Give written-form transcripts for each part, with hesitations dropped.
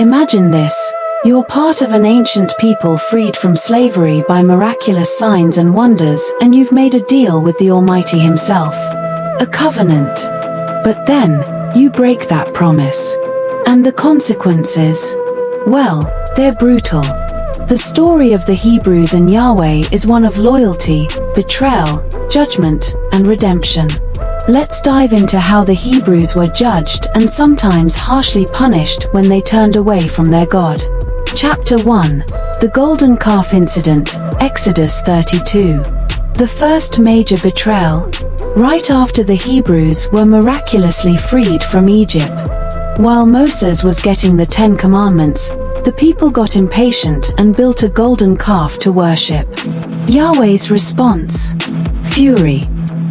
Imagine this. You're part of an ancient people freed from slavery by miraculous signs and wonders, and you've made a deal with the Almighty Himself. A covenant. But then, you break that promise. And the consequences? Well, they're brutal. The story of the Hebrews and Yahweh is one of loyalty, betrayal, judgment, and redemption. Let's dive into how the Hebrews were judged and sometimes harshly punished when they turned away from their God. Chapter 1. The Golden Calf Incident, Exodus 32. The first major betrayal. Right after the Hebrews were miraculously freed from Egypt. While Moses was getting the 10 Commandments, the people got impatient and built a golden calf to worship. Yahweh's response? Fury.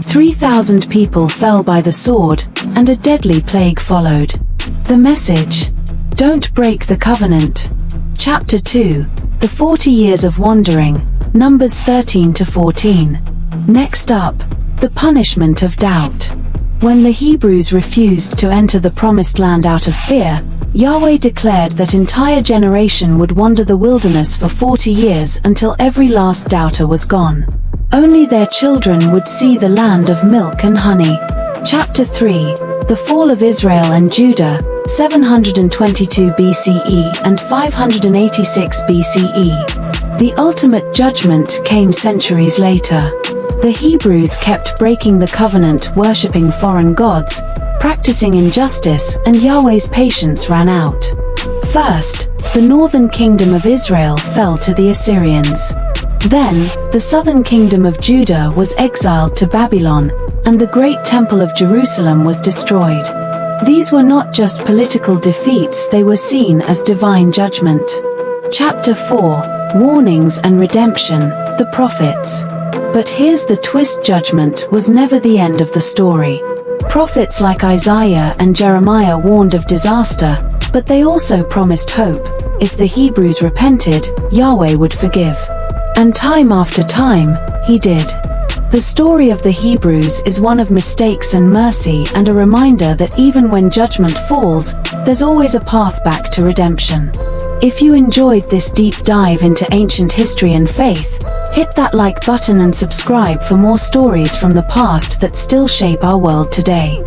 3,000 people fell by the sword, and a deadly plague followed. The message? Don't break the covenant. Chapter 2. The 40 years of wandering, Numbers 13-14. Next up, the punishment of doubt. When the Hebrews refused to enter the promised land out of fear, Yahweh declared that entire generation would wander the wilderness for 40 years until every last doubter was gone. Only their children would see the land of milk and honey. Chapter 3. The fall of Israel and Judah, 722 BCE and 586 BCE. The ultimate judgment came centuries later. The Hebrews kept breaking the covenant, worshipping foreign gods, practicing injustice, and Yahweh's patience ran out. First, the northern kingdom of Israel fell to the Assyrians. Then, the southern kingdom of Judah was exiled to Babylon, and the great temple of Jerusalem was destroyed. These were not just political defeats, they were seen as divine judgment. Chapter 4. Warnings and Redemption, the Prophets. But here's the twist: judgment was never the end of the story. Prophets like Isaiah and Jeremiah warned of disaster, but they also promised hope. If the Hebrews repented, Yahweh would forgive. And time after time, He did. The story of the Hebrews is one of mistakes and mercy, and a reminder that even when judgment falls, there's always a path back to redemption. If you enjoyed this deep dive into ancient history and faith, hit that like button and subscribe for more stories from the past that still shape our world today.